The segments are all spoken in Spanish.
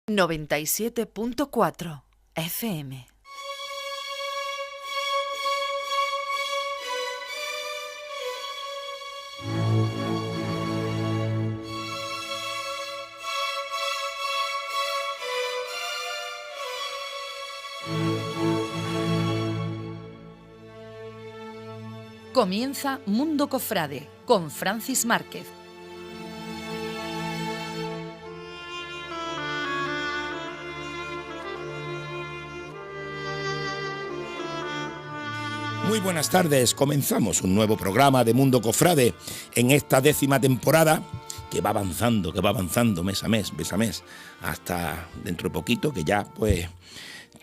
97.4 FM. Comienza Mundo Cofrade con Francis Márquez. Muy buenas tardes, comenzamos un nuevo programa de Mundo Cofrade en esta 10ª temporada que va avanzando mes a mes, hasta dentro de poquito que ya pues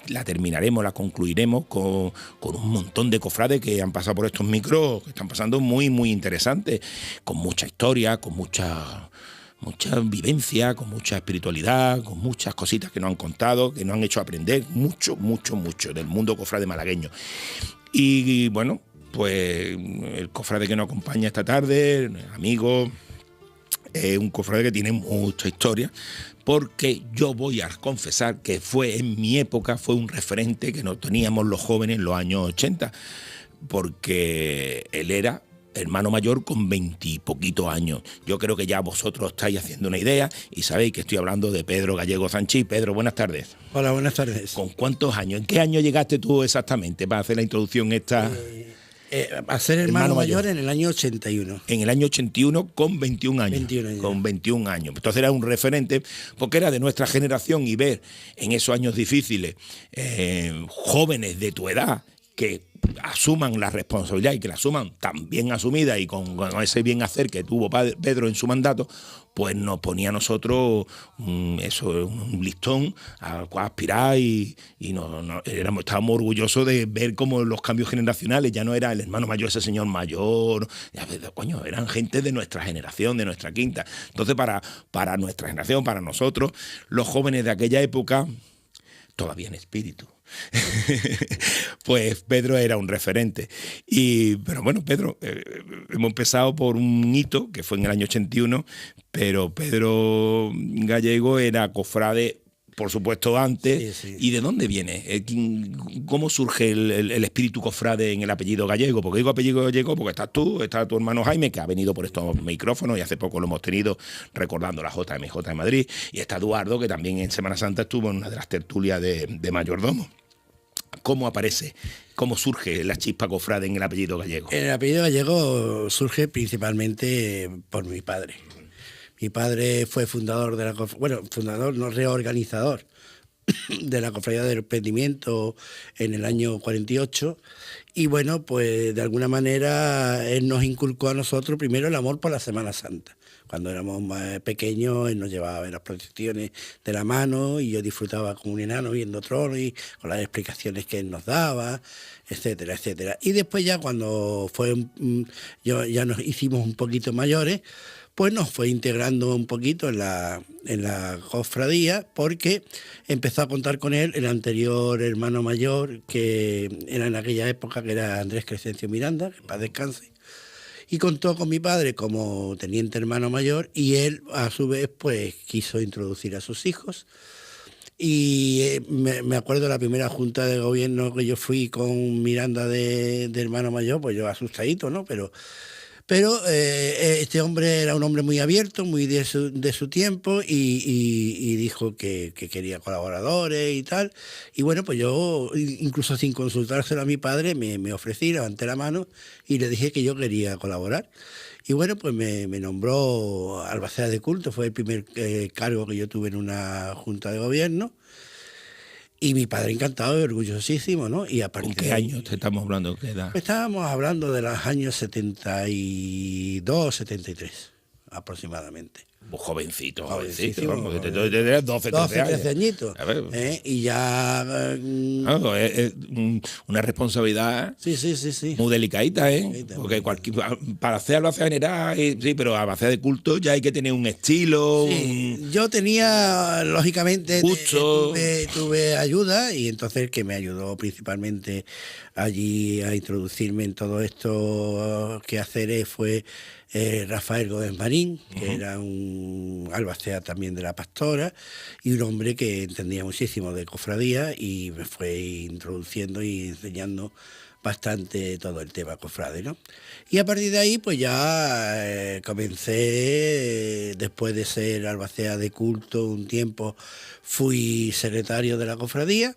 la terminaremos, la concluiremos con un montón de cofrades que han pasado por estos micros, que están pasando muy interesantes, con mucha historia, con mucha vivencia, con mucha espiritualidad, con muchas cositas que nos han contado, que nos han hecho aprender mucho del mundo cofrade malagueño. Y bueno, pues el cofrade que nos acompaña esta tarde, amigo, es un cofrade que tiene mucha historia, porque yo voy a confesar que en mi época fue un referente que no teníamos los jóvenes en los años 80, porque él era hermano mayor con 20 y poquitos años. Yo creo que ya vosotros estáis haciendo una idea y sabéis que estoy hablando de Pedro Gallego Sanchís. Pedro, buenas tardes. Hola, buenas tardes. ¿Con cuántos años? ¿En qué año llegaste tú exactamente para hacer la introducción esta? A ser hermano mayor en el año 81. En el año 81 con 21 años. 21 años. Con 21 años. Entonces era un referente porque era de nuestra generación y ver en esos años difíciles jóvenes de tu edad que asuman la responsabilidad y que la asuman tan bien asumida y con ese bien hacer que tuvo Pedro en su mandato, pues nos ponía a nosotros un listón al cual aspirar y estábamos orgullosos de ver cómo los cambios generacionales ya no era el hermano mayor, ese señor mayor, coño, eran gente de nuestra generación, de nuestra quinta. Entonces para nuestra generación, para nosotros, los jóvenes de aquella época, todavía en espíritu, pues Pedro era un referente. Pero bueno, Pedro, hemos empezado por un hito que fue en el año 81, pero Pedro Gallego era cofrade, por supuesto, antes. Sí. ¿Y de dónde viene? ¿Cómo surge el espíritu cofrade en el apellido Gallego? Porque digo apellido Gallego porque estás tú, está tu hermano Jaime, que ha venido por estos micrófonos y hace poco lo hemos tenido recordando la JMJ de Madrid, y está Eduardo, que también en Semana Santa estuvo en una de las tertulias de mayordomo. ¿Cómo aparece, cómo surge la chispa cofrade en el apellido Gallego? El apellido Gallego surge principalmente por mi padre. Mi padre fue fundador de la cofradía, fundador, no reorganizador, de la Cofradía del Desprendimiento en el año 48. Y bueno, pues de alguna manera él nos inculcó a nosotros primero el amor por la Semana Santa. Cuando éramos más pequeños, él nos llevaba a ver las procesiones de la mano y yo disfrutaba como un enano viendo tronos y con las explicaciones que él nos daba, etcétera, etcétera. Y después ya cuando ya nos hicimos un poquito mayores, pues nos fue integrando un poquito en la cofradía, porque empezó a contar con él el anterior hermano mayor, que era en aquella época, que era Andrés Crescencio Miranda, que en paz descanse, y contó con mi padre como teniente hermano mayor, y él a su vez pues quiso introducir a sus hijos. Y me acuerdo de la primera junta de gobierno que yo fui con Miranda de hermano mayor, pues yo asustadito, ¿no? Pero este hombre era un hombre muy abierto, muy de su tiempo, y dijo que quería colaboradores y tal. Y bueno, pues yo, incluso sin consultárselo a mi padre, me ofrecí, levanté la mano y le dije que yo quería colaborar. Y bueno, pues me nombró albacea de culto, fue el primer cargo que yo tuve en una junta de gobierno. Y mi padre encantado y orgullosísimo, ¿no? Y a partir ¿Con qué años te estamos hablando? ¿Qué edad? Estábamos hablando de los años 72, 73, aproximadamente. Jovencito, Jovencísimo, de 12, 13 años. 13 añitos. Y ya... Claro, es una responsabilidad Sí. muy delicadita, ¿eh? Porque para hacer albacea general, sí, pero albacea de culto ya hay que tener un estilo. Sí, yo tenía, lógicamente, tuve ayuda, y entonces el que me ayudó principalmente allí a introducirme en todo esto quehaceres fue Rafael Gómez Marín, que era un albacea también de la Pastora, y un hombre que entendía muchísimo de cofradía y me fue introduciendo y enseñando bastante todo el tema cofrade, ¿no? Y a partir de ahí, pues ya comencé, después de ser albacea de culto un tiempo, fui secretario de la cofradía.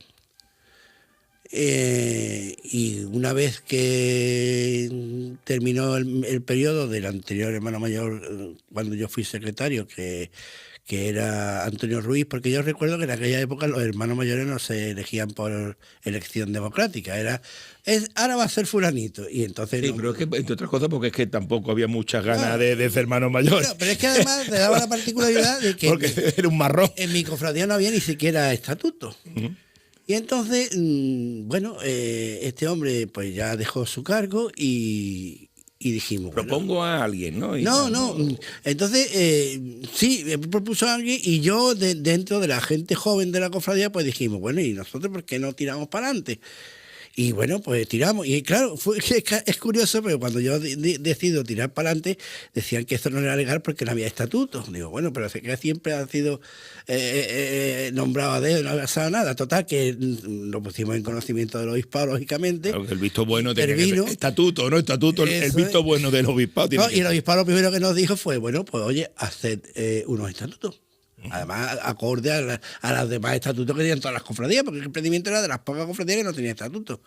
Y una vez que terminó el periodo del anterior hermano mayor, cuando yo fui secretario, que era Antonio Ruiz, porque yo recuerdo que en aquella época los hermanos mayores no se elegían por elección democrática, ahora va a ser fulanito, y entonces... Sí, no, pero es que, entre otras cosas, porque es que tampoco había muchas ganas de ser hermano mayor. No, pero es que además te daba la particularidad de que porque era un marrón. en mi cofradía no había ni siquiera estatuto. Y entonces, este hombre pues ya dejó su cargo y dijimos... Propongo a alguien, ¿no? No. Entonces, sí, propuso a alguien y yo dentro de la gente joven de la cofradía pues dijimos, bueno, ¿y nosotros por qué no tiramos para adelante? Y bueno, pues tiramos. Y claro, es curioso, pero cuando yo decido tirar para adelante, decían que esto no era legal porque no había estatuto. Digo, bueno, pero es que siempre ha sido nombrado a dedo, no ha pasado nada. Total, que lo pusimos en conocimiento del obispado, lógicamente. Claro, el visto bueno tenía que estatuto, ¿no? Estatuto, el visto bueno del obispado. Y el obispado lo primero que nos dijo fue, bueno, pues oye, haced unos estatutos. Además, acorde a los demás estatutos que tenían todas las cofradías, porque el emprendimiento era de las pocas cofradías que no tenía estatuto.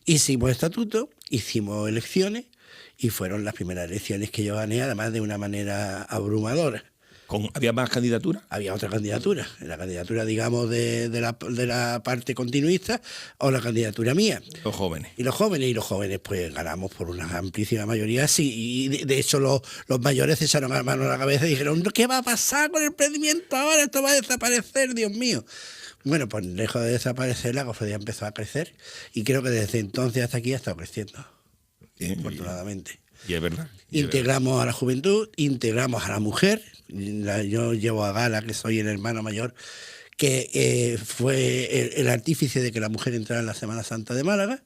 Hicimos estatutos, hicimos elecciones y fueron las primeras elecciones que yo gané, además de una manera abrumadora. ¿Había más candidaturas? Había otra candidatura, la candidatura, digamos, de la parte continuista o la candidatura mía. Los jóvenes. Y los jóvenes pues ganamos por una amplísima mayoría, sí, y de hecho los mayores se echaron la mano a la cabeza y dijeron, ¿qué va a pasar con el emprendimiento ahora? Esto va a desaparecer, Dios mío. Bueno, pues lejos de desaparecer, la cofradía empezó a crecer y creo que desde entonces hasta aquí ha estado creciendo, afortunadamente. Y es verdad. Integramos a la juventud, integramos a la mujer. Yo llevo a gala, que soy el hermano mayor, que fue el artífice de que la mujer entrara en la Semana Santa de Málaga,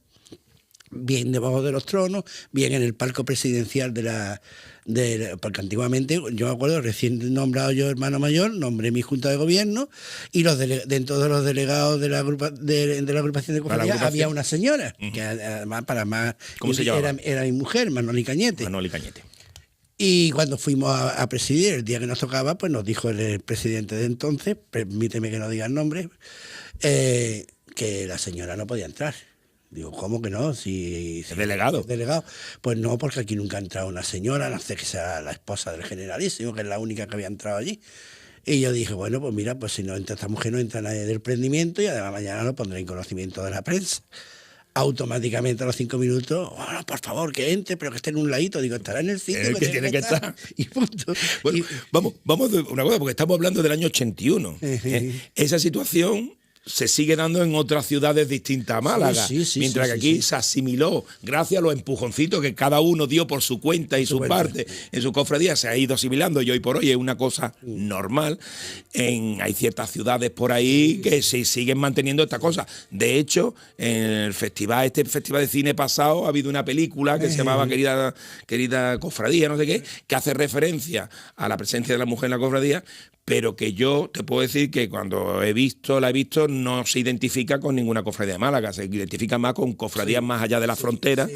bien debajo de los tronos, bien en el palco presidencial porque antiguamente, yo me acuerdo, recién nombrado yo hermano mayor, nombré mi junta de gobierno y dentro de los delegados de la agrupación de cofradías había una señora, que además para más... ¿Cómo se llamaba? Era mi mujer, Manoli Cañete. Manoli Cañete. Y cuando fuimos a presidir, el día que nos tocaba, pues nos dijo el presidente de entonces, permíteme que no diga el nombre, que la señora no podía entrar. Digo, ¿cómo que no? Si ¿Es delegado? Delegado. Pues no, porque aquí nunca ha entrado una señora, no sé que sea la esposa del generalísimo, que es la única que había entrado allí. Y yo dije, bueno, pues mira, pues si no entra esta mujer, no entra nadie del prendimiento y además mañana lo pondré en conocimiento de la prensa. Automáticamente a los 5 minutos, bueno, por favor, que entre, pero que esté en un ladito. Digo, estará en el sitio que tiene que estar. Y punto. Bueno, vamos de una cosa, porque estamos hablando del año 81. Esa situación se sigue dando en otras ciudades distintas a Málaga, mientras que aquí se asimiló, gracias a los empujoncitos que cada uno dio por su cuenta y su parte en su cofradía, se ha ido asimilando y hoy por hoy es una cosa normal. Hay ciertas ciudades por ahí que se siguen manteniendo esta cosa. De hecho, en el festival de cine pasado ha habido una película que se llamaba Querida Cofradía, no sé qué, que hace referencia a la presencia de la mujer en la cofradía, pero que yo te puedo decir que cuando la he visto, no se identifica con ninguna cofradía de Málaga, se identifica más con cofradías más allá de la frontera,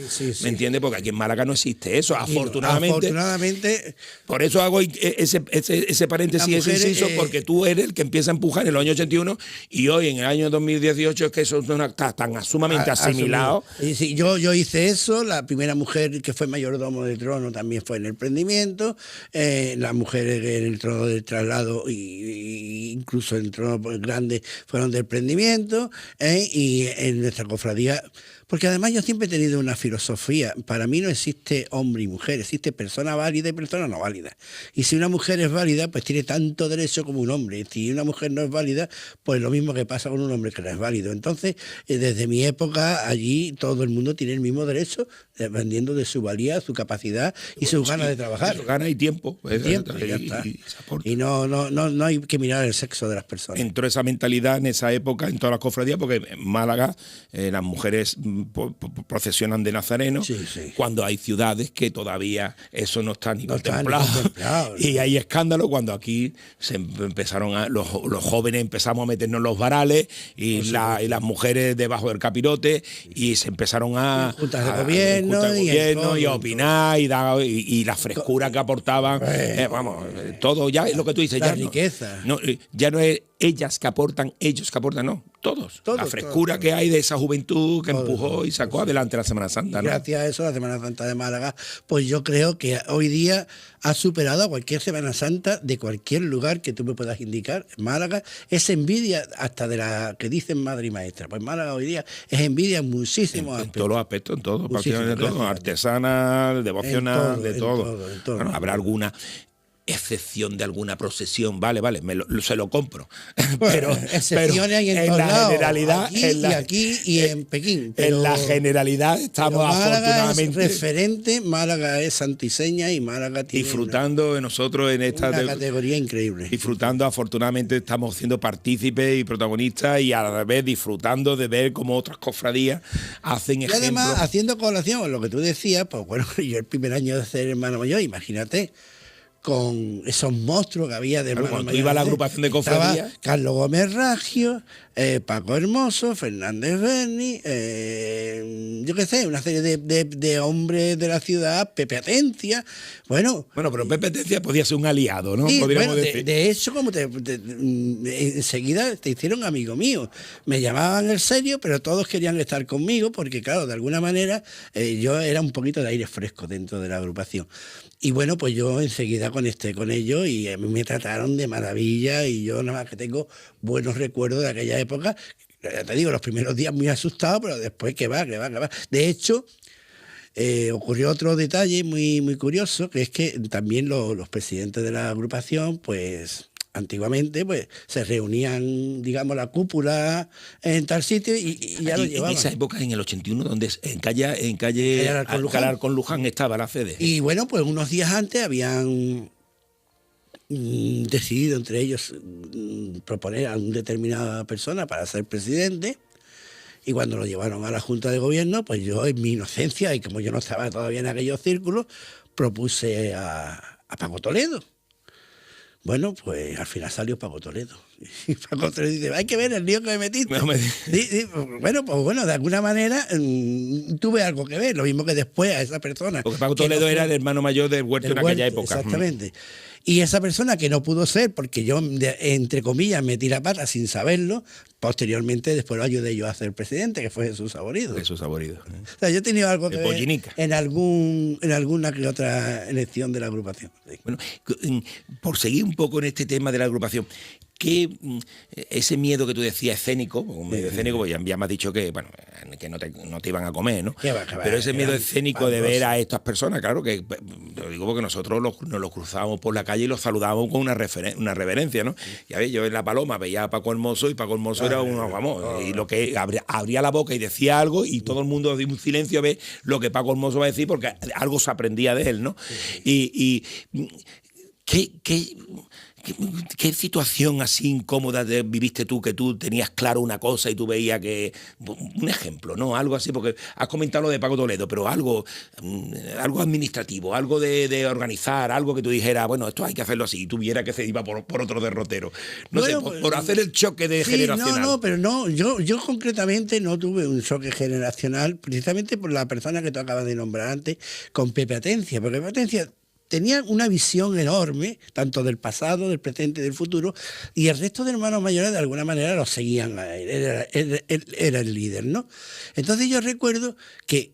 ¿me entiendes? Porque aquí en Málaga no existe eso, afortunadamente. Por eso hago ese paréntesis, ese inciso, porque tú eres el que empieza a empujar en los años 81 y hoy, en el año 2018, es que eso está tan sumamente asimilado. Sí, yo hice eso, la primera mujer que fue mayordomo del trono también fue en el prendimiento, las mujeres en el trono del traslado y incluso en el trono grande fueron del prendimiento, y en nuestra cofradía, porque además yo siempre he tenido una filosofía, para mí no existe hombre y mujer, existe persona válida y persona no válida, y si una mujer es válida pues tiene tanto derecho como un hombre, y si una mujer no es válida pues lo mismo que pasa con un hombre que no es válido. Entonces desde mi época allí todo el mundo tiene el mismo derecho dependiendo de su valía, su capacidad y su ganas de trabajar, su ganas y tiempo, y ya está. Y no hay que mirar el sexo de las personas. Entró esa mentalidad en esa época en todas las cofradías, porque en Málaga las mujeres procesionan de Nazareno, Sí, sí. cuando hay ciudades que todavía eso no está ni No está ni contemplado. contemplado, Y ¿no? hay escándalo cuando aquí empezaron los jóvenes empezamos a meternos en los varales y las mujeres debajo del capirote y se empezaron a Juntas de gobierno juntas de y en gobierno todo, y a en opinar y la frescura que aportaban, todo ya es lo que tú dices, la ya riqueza. ya no es ellas que aportan, ellos que aportan, no, todos. La frescura que hay de esa juventud que empujó y sacó adelante la Semana Santa, Y ¿no? gracias a eso, la Semana Santa de Málaga, pues yo creo que hoy día ha superado a cualquier Semana Santa de cualquier lugar que tú me puedas indicar. Málaga es envidia hasta de la que dicen madre y maestra. Pues Málaga hoy día es envidia en muchísimos En aspectos. todos los aspectos, en todo, Muchísimo, prácticamente en todo, gracias. artesanal, devocional, En de todo, todo. en todo. Bueno, habrá alguna excepción de alguna procesión, vale, se lo compro. pero Excepciones hay en en todos la lados, generalidad, aquí y aquí y en Pekín. en la generalidad estamos Málaga afortunadamente es referente, Málaga es santiseña y Málaga tiene disfrutando de nosotros en esta una categoría increíble. disfrutando, afortunadamente estamos siendo partícipes y protagonistas y a la vez disfrutando de ver cómo otras cofradías hacen Y ejemplos. además, haciendo colación con lo que tú decías, pues bueno, yo el primer año de ser hermano mayor, imagínate, con esos monstruos que había de Claro, hermano cuando mayor. tú ibas a la agrupación de Estaba cofradías. Carlos Gómez Raggio, Paco Hermoso, Fernández Berni, yo qué sé, una serie de hombres de la ciudad, Pepe Atencia, bueno. Bueno, pero Pepe Atencia podía ser un aliado, ¿no? Sí, Podríamos bueno, decir. de hecho, como enseguida te hicieron amigo mío. Me llamaban en serio, pero todos querían estar conmigo porque, claro, de alguna manera yo era un poquito de aire fresco dentro de la agrupación. Y bueno, pues yo enseguida conecté con ellos y a mí me trataron de maravilla y yo nada más que tengo buenos recuerdos de aquella época. Ya te digo, los primeros días muy asustado, pero después que va. De hecho, ocurrió otro detalle muy, muy curioso, que es que también los presidentes de la agrupación, pues antiguamente pues se reunían, digamos, la cúpula en tal sitio y ya lo En llevaban. esa época, en el 81, donde en calle Alarcón-Luján. con Luján estaba la sede. Y bueno, pues unos días antes habían decidido entre ellos proponer a una determinada persona para ser presidente. Y cuando lo llevaron a la Junta de Gobierno, pues yo en mi inocencia, y como yo no estaba todavía en aquellos círculos, propuse a Paco Toledo. Bueno, pues al final salió Paco Toledo. Y Paco Toledo dice, hay que ver el lío que me metiste. No me- Bueno, de alguna manera tuve algo que ver, lo mismo que después a esa persona. Porque Paco que no Toledo fue- era el hermano mayor del Huerto del en aquella Huerto, época. Exactamente. Y esa persona que no pudo ser, porque yo, entre comillas, metí la pata sin saberlo, posteriormente después lo ayudé yo a ser presidente, que fue Jesús Saborido. Jesús Saborido. O sea, yo he tenido algo que De ver Pollinica. en alguna que otra elección de la agrupación. Sí. Bueno, por seguir un poco en este tema de la agrupación, que ese miedo que tú decías escénico, un medio escénico, pues ya me has dicho que, bueno, que no te iban a comer, ¿no? Que va, Pero ese miedo eran escénico de ver famosos. a estas personas, claro que lo digo porque nosotros nos los cruzábamos por la calle y los saludábamos con una reverencia, ¿no? Y a ver, yo en La Paloma veía a Paco Hermoso y Paco Hermoso era uno, vamos, y lo que abría la boca y decía algo y todo el mundo dio un silencio a ver lo que Paco Hermoso va a decir porque algo se aprendía de él, ¿no? Y ¿qué situación así incómoda viviste tú, que tú tenías claro una cosa y tú veías que... Un ejemplo, ¿no? Algo así, porque has comentado lo de Paco Toledo, pero algo administrativo, algo de organizar, algo que tú dijeras, bueno, esto hay que hacerlo así, y tuviera que se iba por otro derrotero. No Bueno, sé, pues, por hacer el choque de Sí, generacional. No, pero no, yo concretamente no tuve un choque generacional, precisamente por la persona que tú acabas de nombrar antes, con Pepe Atencia, porque Pepe Atencia tenía una visión enorme, tanto del pasado, del presente y del futuro, y el resto de hermanos mayores de alguna manera lo seguían a él, él era el líder, ¿no? Entonces yo recuerdo que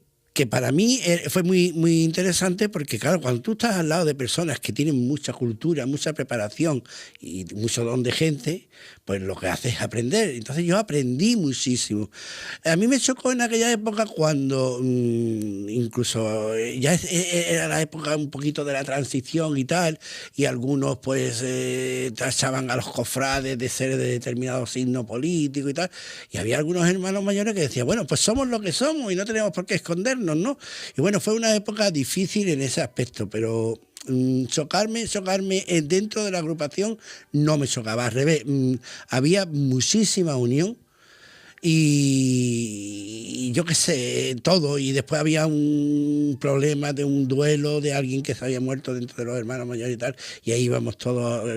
para mí fue muy, muy interesante porque, claro, cuando tú estás al lado de personas que tienen mucha cultura, mucha preparación y mucho don de gente, pues lo que haces es aprender. Entonces yo aprendí muchísimo. A mí me chocó en aquella época cuando incluso ya era la época un poquito de la transición y tal, y algunos pues tachaban a los cofrades de ser de determinado signo político y tal, y había algunos hermanos mayores que decían, bueno, pues somos lo que somos y no tenemos por qué escondernos, ¿no? Y bueno, fue una época difícil en ese aspecto, pero chocarme dentro de la agrupación no me chocaba, al revés, había muchísima unión y yo qué sé, todo. Y después había un problema de un duelo de alguien que se había muerto dentro de los hermanos mayores y tal, y ahí íbamos todos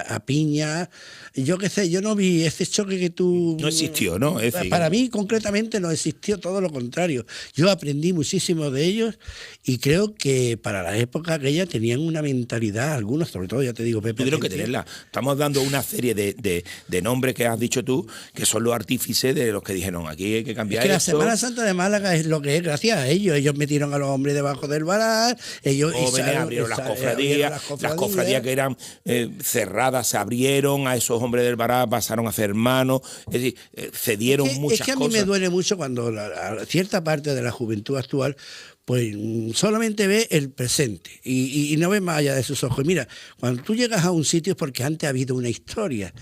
a piña. Yo qué sé, yo no vi ese choque que tú... No existió, ¿no? Es decir, para mí concretamente no existió, todo lo contrario. Yo aprendí muchísimo de ellos y creo que para la época aquella tenían una mentalidad, algunos, sobre todo, ya te digo, Pepe. tuvieron que tenerla. Estamos dando una serie de nombres que has dicho tú, que son los artífices de los que dijeron, aquí hay que cambiar Es que esto. la Semana Santa de Málaga es lo que es gracias a ellos. Ellos metieron a los hombres debajo del varal, ellos Jóvenes abrieron las cofradías que eran cerradas se abrieron, a esos hombres del Bará pasaron a ser hermanos, es decir, cedieron muchas cosas. Es que a mí me duele mucho cuando cierta parte de la juventud actual pues solamente ve el presente y no ve más allá de sus ojos. Mira, cuando tú llegas a un sitio es porque antes ha habido una historia.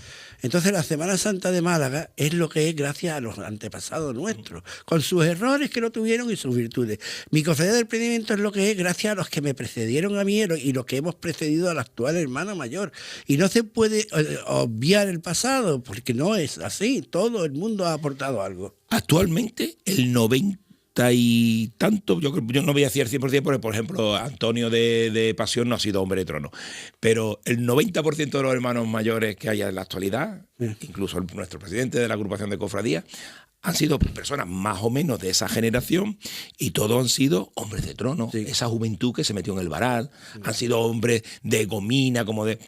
Entonces la Semana Santa de Málaga es lo que es gracias a los antepasados nuestros, con sus errores que no tuvieron y sus virtudes. Mi cofradía del Prendimiento es lo que es gracias a los que me precedieron a mí y los que hemos precedido al actual hermano mayor. Y no se puede obviar el pasado, porque no es así. Todo el mundo ha aportado algo. Actualmente el 90 y tanto, yo no voy a decir 100% porque, por ejemplo, Antonio de Pasión no ha sido hombre de trono, pero el 90% de los hermanos mayores que hay en la actualidad, incluso nuestro presidente de la agrupación de cofradías, han sido personas más o menos de esa generación y todos han sido hombres de trono, esa juventud que se metió en el varal, han sido hombres de gomina, como de...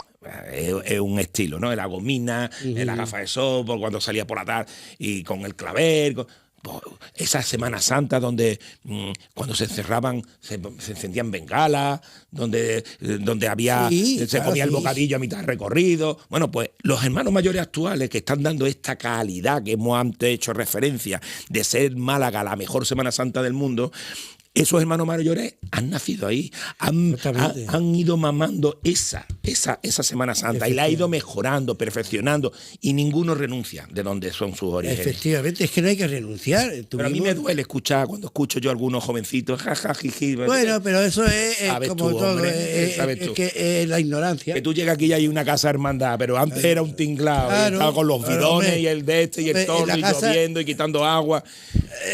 Es un estilo, ¿no? La gomina, la gafa de sol, cuando salía por la tarde y con el clavel... Esa Semana Santa donde cuando se encerraban se encendían bengalas, donde había se comía el bocadillo a mitad del recorrido. Bueno, pues los hermanos mayores actuales que están dando esta calidad que hemos antes hecho referencia de ser Málaga la mejor Semana Santa del mundo, esos hermanos mayores han nacido ahí, han ido mamando esa Semana Santa y la ha ido mejorando, perfeccionando, y ninguno renuncia de donde son sus orígenes. Efectivamente, es que no hay que renunciar. Pero a mí me duele escuchar, cuando escucho yo a algunos jovencitos, jiji. Bueno, pero eso es como tú, todo, hombre, es que la ignorancia. Que tú llegas aquí y hay una casa hermandad, pero antes era un tinglado, claro, estaba con los bidones y el de este y el torno y lloviendo y quitando agua.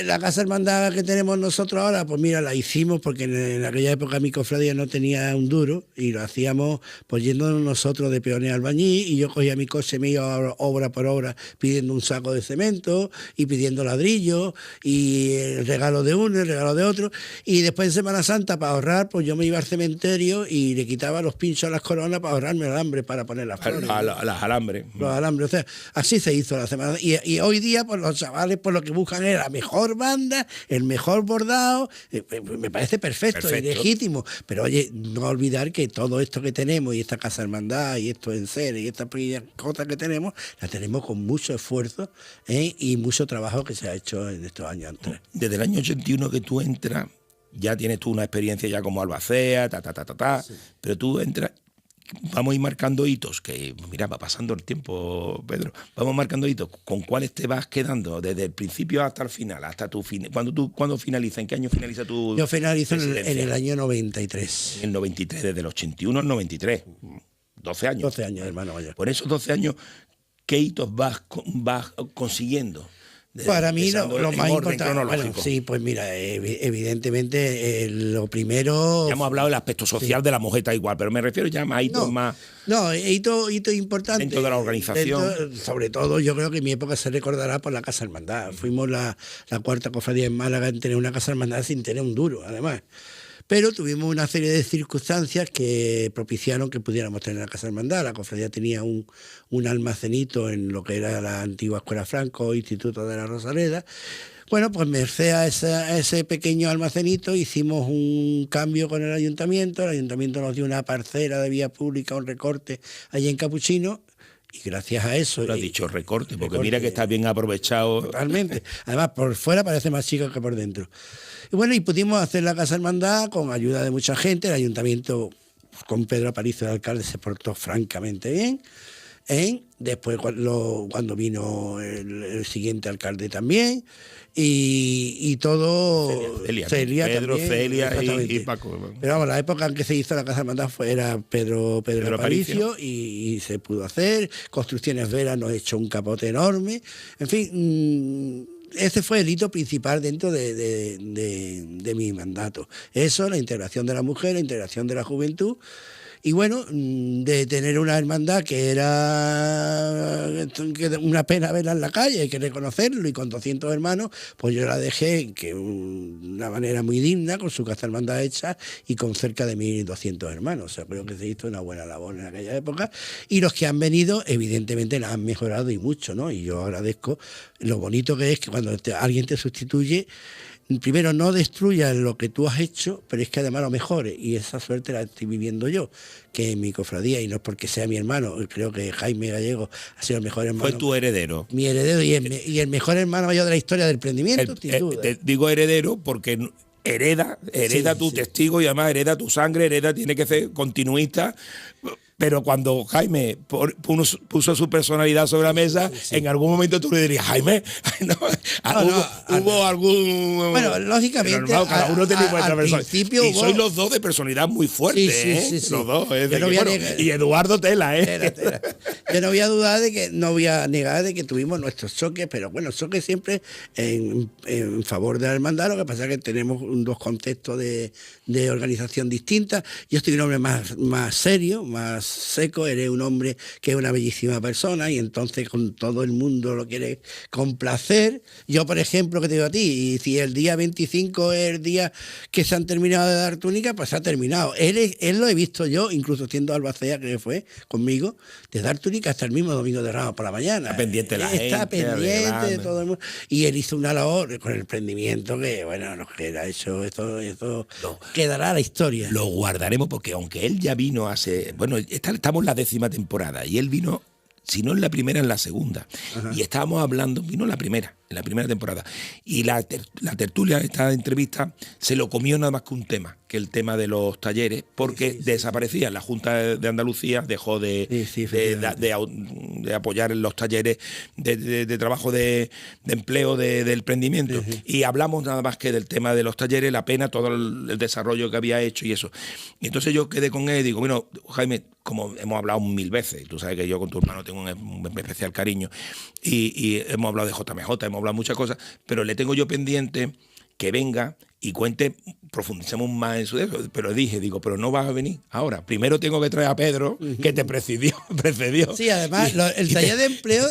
La casa hermandad que tenemos nosotros ahora, pues mira, la hicimos porque en aquella época mi cofradía no tenía un duro y lo hacíamos pues yéndonos nosotros de peones albañil, y yo cogía mi coche, me iba obra por obra pidiendo un saco de cemento y pidiendo ladrillos y el regalo de uno, el regalo de otro, y después en Semana Santa, para ahorrar, pues yo me iba al cementerio y le quitaba los pinchos a las coronas para ahorrarme el alambre para poner las flores. Las alambres. Los alambres, o sea, así se hizo la Semana. Y hoy día, pues los chavales por lo que buscan es la mejor banda, el mejor bordado, me parece perfecto y legítimo, pero oye, no olvidar que todo esto que tenemos y esta casa hermandad y esto en serie y estas pequeñas cosas que tenemos, la tenemos con mucho esfuerzo y mucho trabajo que se ha hecho en estos años antes. Desde el año 81 que tú entras, ya tienes tú una experiencia ya como albacea, sí. Pero tú entras, vamos a ir marcando hitos, que mira, va pasando el tiempo, Pedro, vamos marcando hitos, ¿con cuáles te vas quedando? Desde el principio hasta el final, hasta tu fin. ¿Cuándo finaliza? ¿En qué año finaliza tu Yo finalizo en el año 93. En el 93, desde el 81 al 93, 12 años. 12 años, hermano mayor. Por esos 12 años, ¿qué hitos vas consiguiendo? Para mí lo más importante, bueno, sí, pues mira, evidentemente lo primero... Ya hemos hablado del aspecto social de la mojeta igual, pero me refiero ya a hitos más... No, hito importante. Dentro de la organización. Sobre todo, yo creo que mi época se recordará por la Casa Hermandad. Fuimos la cuarta cofradía en Málaga en tener una Casa Hermandad sin tener un duro, además. Pero tuvimos una serie de circunstancias que propiciaron que pudiéramos tener la Casa Hermandad. La cofradía tenía un almacenito en lo que era la antigua Escuela Franco, Instituto de la Rosaleda. Bueno, pues merced a ese pequeño almacenito hicimos un cambio con el ayuntamiento nos dio una parcela de vía pública, un recorte allí en Capuchino, y gracias a eso... Lo has dicho recorte, porque mira que está bien aprovechado. Totalmente. Además, por fuera parece más chico que por dentro. Y bueno, y pudimos hacer la Casa Hermandad con ayuda de mucha gente. El ayuntamiento, con Pedro Aparicio, el alcalde, se portó francamente bien. Después cuando vino el siguiente alcalde también, y todo... Celia, Pedro, también, Celia y Paco. Pero vamos, la época en que se hizo la Casa Hermandad era Pedro Aparicio, y se pudo hacer. Construcciones Vera nos echó un capote enorme. En fin, ese fue el hito principal dentro de mi mandato. Eso, la integración de la mujer, la integración de la juventud. Y bueno, de tener una hermandad que era una pena verla en la calle, hay que reconocerlo, y con 200 hermanos, pues yo la dejé de una manera muy digna, con su casa hermandad hecha y con cerca de 1.200 hermanos. O sea, creo que se hizo una buena labor en aquella época. Y los que han venido, evidentemente, la han mejorado y mucho, ¿no? Y yo agradezco lo bonito que es que cuando alguien te sustituye, primero, no destruyas lo que tú has hecho, pero es que además lo mejores. Y esa suerte la estoy viviendo yo, que en mi cofradía, y no es porque sea mi hermano, creo que Jaime Gallego ha sido el mejor hermano. Fue tu heredero. Mi heredero y el mejor hermano mayor de la historia del emprendimiento, sin duda. Te digo heredero porque hereda tu testigo, y además hereda tu sangre, tiene que ser continuista. Pero cuando Jaime puso su personalidad sobre la mesa, en algún momento tú le dirías, Jaime, hubo algún... Bueno, lógicamente, normal, cada uno tiene nuestra principio y sois los dos de personalidad muy fuerte, sí. Los dos. Y Eduardo Tela, Tela. Yo no voy a negar de que tuvimos nuestros choques, pero bueno, choques siempre en favor de la hermandad. Lo que pasa es que tenemos dos contextos de organización distintas. Yo estoy un hombre más serio, más seco, eres un hombre que es una bellísima persona, y entonces con todo el mundo lo quiere complacer. Yo, por ejemplo, que te digo a ti, y si el día 25 es el día que se han terminado de dar túnica, pues se ha terminado. Él lo he visto yo, incluso siendo Albacea, que fue conmigo, de dar túnica hasta el mismo domingo de Ramos por la mañana. Está pendiente de la gente. Está pendiente de todo el mundo. Y él hizo una labor con el emprendimiento que, bueno, lo que él ha hecho, esto quedará a la historia. Lo guardaremos porque aunque él ya vino hace... Bueno, estamos en la 10ª temporada y él vino, si no en la primera, en la segunda. Ajá. Y estábamos hablando, vino en la primera temporada. Y la tertulia, esta entrevista, se lo comió nada más que un tema, que el tema de los talleres, porque desaparecía. La Junta de Andalucía dejó de apoyar en los talleres de trabajo de empleo del emprendimiento. Y hablamos nada más que del tema de los talleres, la pena, todo el desarrollo que había hecho y eso. Y entonces yo quedé con él y digo, bueno, Jaime, como hemos hablado 1000 veces, tú sabes que yo con tu hermano tengo un especial cariño, y hemos hablado de JMJ, hemos hablado muchas cosas, pero le tengo yo pendiente que venga y cuente, profundicemos más en eso, pero pero no vas a venir ahora. Primero tengo que traer a Pedro, que te precedió. Sí, además, el taller de empleo...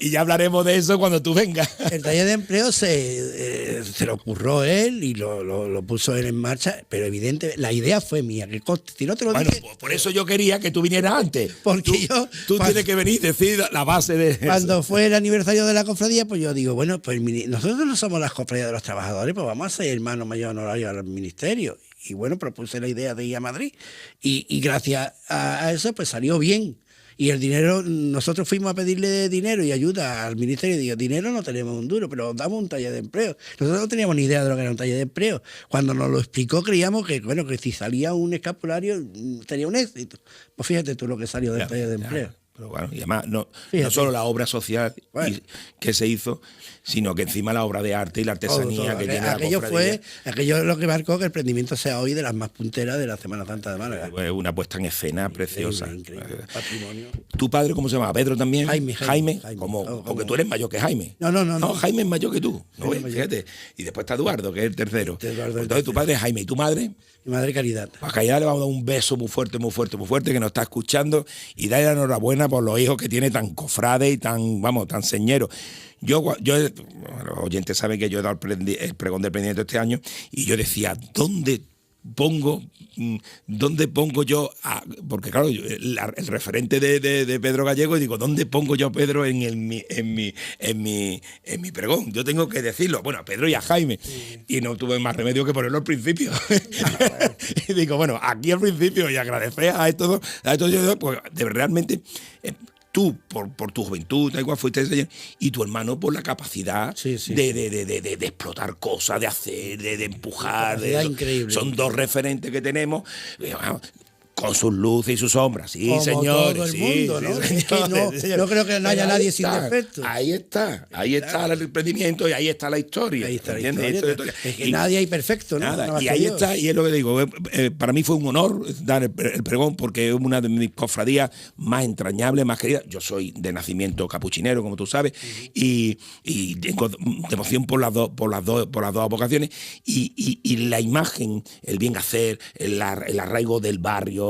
Y ya hablaremos de eso cuando tú vengas. El taller de empleo se lo ocurrió él y lo puso él en marcha, pero evidentemente la idea fue mía. Que si no te lo dije, pues por eso yo quería que tú vinieras antes. Porque tú tienes que venir y decir la base de cuando eso. Fue el aniversario de la cofradía, pues yo digo, bueno, pues nosotros no somos las cofradías de los trabajadores, pues vamos a ser hermano mayor honorario al ministerio. Y bueno, propuse la idea de ir a Madrid. Y gracias a eso, pues salió bien. Y el dinero, nosotros fuimos a pedirle dinero y ayuda al ministerio y digo, dinero no tenemos un duro, pero damos un taller de empleo. Nosotros no teníamos ni idea de lo que era un taller de empleo. Cuando nos lo explicó, creíamos que, bueno, que si salía un escapulario tenía un éxito. Pues fíjate tú lo que salió del taller de empleo. Pero bueno, y además no solo la obra social que se hizo, sino que encima la obra de arte y la artesanía todo. Que tiene la cofradía. Aquello es lo que marcó que el emprendimiento sea hoy de las más punteras de la Semana Santa de Málaga. Una puesta en escena preciosa. Increíble. Patrimonio. ¿Tu padre cómo se llama? ¿Pedro también? Jaime. Porque tú eres mayor que Jaime. No. Jaime es mayor que tú. Fíjate. Y después está Eduardo, que es el tercero. Entonces tu padre es Jaime. ¿Y tu madre? Mi madre Caridad. A Caridad le vamos a dar un beso muy fuerte, que nos está escuchando, y darle la enhorabuena por los hijos que tiene tan cofrades y tan señeros. Yo los oyentes saben que yo he dado el pregón del emprendimiento este año, y yo decía, ¿dónde pongo yo porque claro, el referente de Pedro Gallego, y digo, ¿dónde pongo yo a Pedro en mi pregón? Yo tengo que decirlo, bueno, a Pedro y a Jaime, y no tuve más remedio que ponerlo al principio. Y digo, bueno, aquí al principio, y agradecer a estos dos, pues realmente tú por tu juventud, tal cual fuiste ese, y tu hermano por la capacidad de explotar cosas, de hacer, de empujar. Increíble. Son dos referentes que tenemos. Con sus luces y sus sombras, sí, como señores. todo el sí, mundo, sí, ¿no? señores, Es que no creo que no haya Pero nadie sin defecto. Ahí está el emprendimiento y ahí está la historia. Ahí está la ¿entiendes? historia. Es que Y nadie hay perfecto, ¿no? nada, Nada más y que ahí Dios. está, y es lo que digo, para mí fue un honor dar el pregón porque es una de mis cofradías más entrañables, más queridas. Yo soy de nacimiento capuchinero, como tú sabes, y tengo devoción por las dos vocaciones y la imagen, el bien hacer, el arraigo del barrio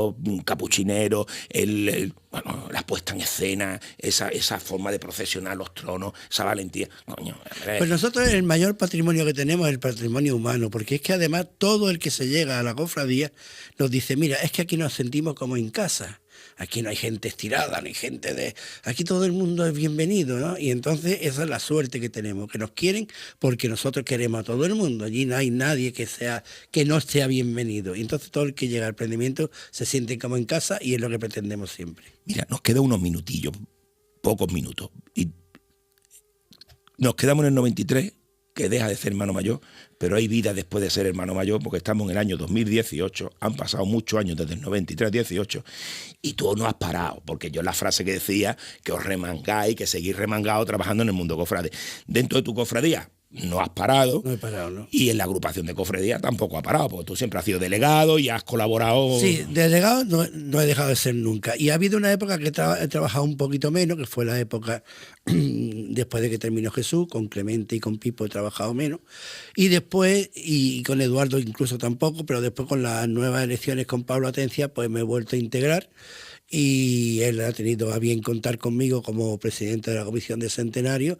capuchinero, bueno, la puesta en escena, esa forma de procesionar los tronos, esa valentía. Coño, Pues nosotros el mayor patrimonio que tenemos es el patrimonio humano, porque es que además todo el que se llega a la cofradía nos dice, mira, es que aquí nos sentimos como en casa. Aquí no hay gente estirada, no hay gente de... Aquí todo el mundo es bienvenido, ¿no? Y entonces esa es la suerte que tenemos, que nos quieren porque nosotros queremos a todo el mundo. Allí no hay nadie que no sea bienvenido. Y entonces todo el que llega al prendimiento se siente como en casa y es lo que pretendemos siempre. Mira, nos quedan unos minutillos, pocos minutos. Y nos quedamos en el 93, que deja de ser hermano mayor, pero hay vida después de ser hermano mayor, porque estamos en el año 2018, han pasado muchos años desde el 93 al 18, y tú no has parado, porque yo la frase que decía, que os remangáis, que seguís remangados trabajando en el mundo cofrade. Dentro de tu cofradía, no has parado. No he parado, ¿no? Y en la agrupación de cofradía tampoco ha parado, porque tú siempre has sido delegado y has colaborado. Sí, delegado no he dejado de ser nunca. Y ha habido una época que he trabajado un poquito menos, que fue la época después de que terminó Jesús, con Clemente y con Pipo he trabajado menos. Y después, y con Eduardo incluso tampoco, pero después con las nuevas elecciones con Pablo Atencia, pues me he vuelto a integrar. Y él ha tenido a bien contar conmigo como presidente de la Comisión de Centenario.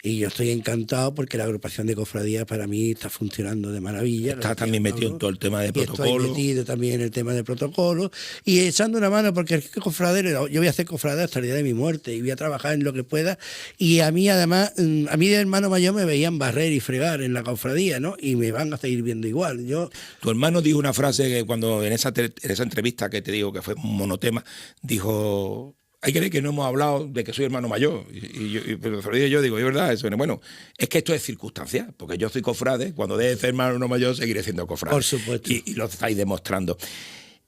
Y yo estoy encantado porque la agrupación de cofradías para mí está funcionando de maravilla. Estás también metido en todo el tema de protocolo. Estoy metido también en el tema de protocolo y echando una mano porque el cofradero, yo voy a hacer cofradero hasta el día de mi muerte y voy a trabajar en lo que pueda. Y a mí además, a mí de hermano mayor me veían barrer y fregar en la cofradía, ¿no? Y me van a seguir viendo igual. Tu hermano dijo una frase que cuando en esa entrevista que te digo que fue un monotema, dijo... Hay que creer que no hemos hablado de que soy hermano mayor. Pero yo digo, es verdad, eso. Bueno, es que esto es circunstancial, porque yo soy cofrade, cuando deje de ser hermano mayor seguiré siendo cofrade. Por supuesto. Y lo estáis demostrando.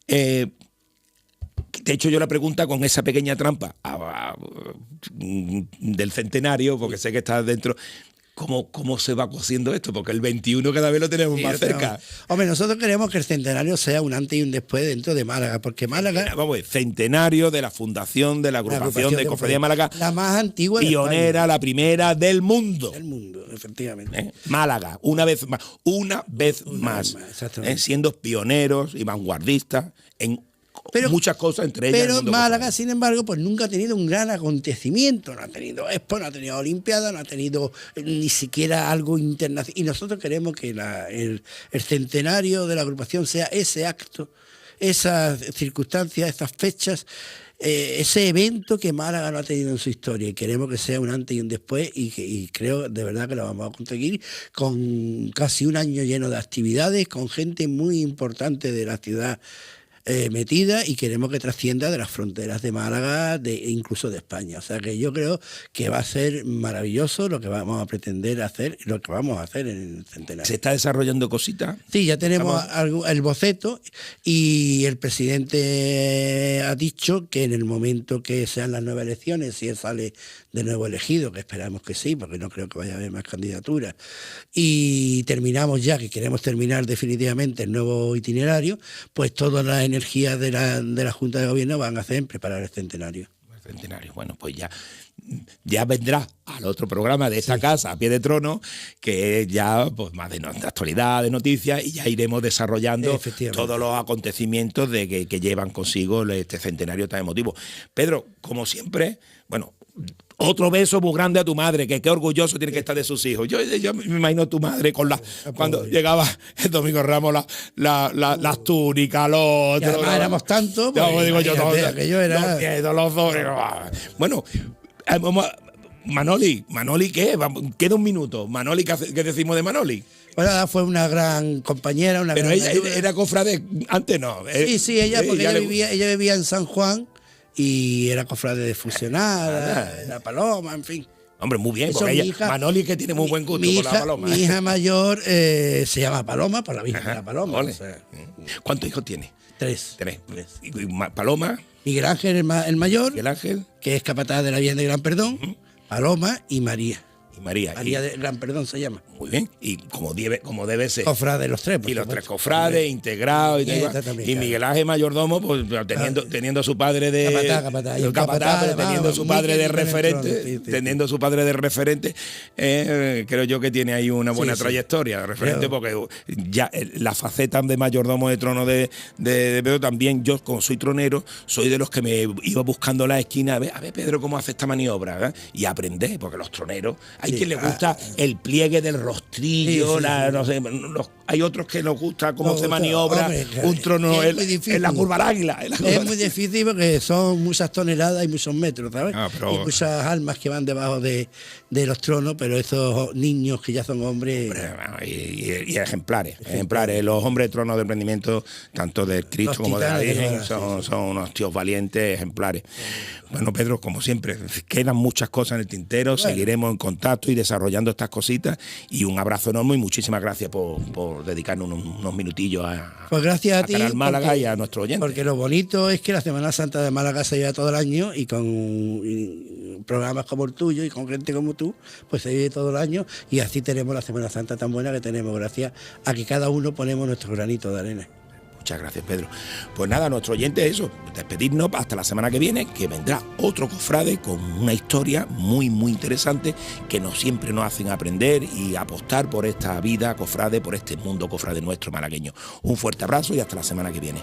Te he hecho yo la pregunta con esa pequeña trampa del centenario, porque sé que estás dentro. ¿Cómo se va cociendo esto? Porque el 21 cada vez lo tenemos más cerca. Hombre, nosotros queremos que el centenario sea un antes y un después dentro de Málaga, porque Málaga... Mira, vamos a ver, centenario de la fundación de la agrupación de Cofradía de Málaga. La más antigua de pionera, España. la primera del mundo. Del mundo, efectivamente. Málaga, una vez más, siendo pioneros y vanguardistas en muchas cosas, entre ellas. Pero Málaga, sin embargo, pues nunca ha tenido un gran acontecimiento. No ha tenido Expo, no ha tenido Olimpiada, no ha tenido ni siquiera algo internacional. Y nosotros queremos que el centenario de la agrupación sea ese acto, esas circunstancias, esas fechas, ese evento que Málaga no ha tenido en su historia. Y queremos que sea un antes y un después y creo de verdad que lo vamos a conseguir con casi un año lleno de actividades, con gente muy importante de la ciudad metida y queremos que trascienda de las fronteras de Málaga incluso de España. O sea que yo creo que va a ser maravilloso lo que vamos a pretender hacer, lo que vamos a hacer en el centenario. ¿Se está desarrollando cositas? Sí, ya tenemos el boceto y el presidente ha dicho que en el momento que sean las nuevas elecciones, si él sale de nuevo elegido, que esperamos que sí, porque no creo que vaya a haber más candidaturas, y terminamos ya, que queremos terminar definitivamente el nuevo itinerario, pues todas las energías de la Junta de Gobierno van a hacer preparar el centenario. El centenario, bueno, pues ya vendrá al otro programa de esta casa, a pie de trono, que es ya pues más de actualidad, de noticias, y ya iremos desarrollando todos los acontecimientos que llevan consigo este centenario tan emotivo. Pedro, como siempre, bueno, otro beso muy grande a tu madre, que qué orgulloso tiene que estar de sus hijos. Yo me imagino a tu madre cuando llegaba el Domingo Ramos, las túnicas, los... Éramos tantos, pues, digo yo, aquello era... los dos. Bueno, Manoli, ¿qué? Queda un minuto. Manoli, ¿qué decimos de Manoli? Bueno, fue una gran compañera, una Pero gran ella ayuda. era cofrade, antes no. Sí, ella vivía en San Juan y era cofrade de Fusionada, la Paloma, en fin. Hombre, muy bien, Eso, porque mi ella, hija- Manoli que tiene muy buen gusto mi con la hija, paloma. mi hija mayor se llama Paloma, por la Virgen de la Paloma. Ole. O sea, ¿Cuántos hijos tiene? 3. Tres. Y Paloma, Miguel Ángel, el mayor, Miguel Ángel que es capataz de la Virgen de Gran Perdón, Paloma y María. y María. María de Gran Perdón se llama. Muy bien. Y como debe ser. Cofrade los tres. por Y los supuesto. tres cofrades, integrados y tal, igual. También, Y claro. Miguel Ángel mayordomo, pues teniendo a su padre de Capataz. Y el un capataz, capataz, pero teniendo a su muy padre de querido en el referente, trono, sí. teniendo a su padre de referente, creo yo que tiene ahí una buena Sí. trayectoria de referente, Creo. porque ya la faceta de mayordomo de trono de Pedro también, yo como soy tronero, soy de los que me iba buscando la esquina a ver Pedro cómo hace esta maniobra, ¿verdad? Y aprender, porque los troneros, hay Sí. quien le gusta el pliegue del rostrillo, Sí, sí, sí. no sé, hay otros que nos gusta cómo Nos se gusta, maniobra hombre, un trono es muy difícil. en la curva del águila. Es muy difícil porque son muchas toneladas y muchos metros, ¿sabes? Pero- Y muchas almas que van debajo de los tronos, pero esos niños que ya son hombres. Y ejemplares. Los hombres de trono de emprendimiento, tanto del Cristo Los como de la titanes de Virgen, verdad, son unos tíos valientes, ejemplares. Bueno, Pedro, como siempre, quedan muchas cosas en el tintero, seguiremos en contacto y desarrollando estas cositas. Y un abrazo enorme y muchísimas gracias por dedicarnos unos minutillos Pues gracias a ti. Canal Málaga porque- y a nuestros oyentes. Porque lo bonito es que la Semana Santa de Málaga se lleva todo el año y con programas como el tuyo y con gente como tú, pues se vive todo el año y así tenemos la Semana Santa tan buena que tenemos, gracias a que cada uno ponemos nuestro granito de arena. Muchas gracias, Pedro. Pues nada, nuestro oyente es eso, despedirnos hasta la semana que viene, que vendrá otro cofrade con una historia muy, muy interesante que siempre nos hacen aprender y apostar por esta vida cofrade, por este mundo cofrade nuestro malagueño. Un fuerte abrazo y hasta la semana que viene.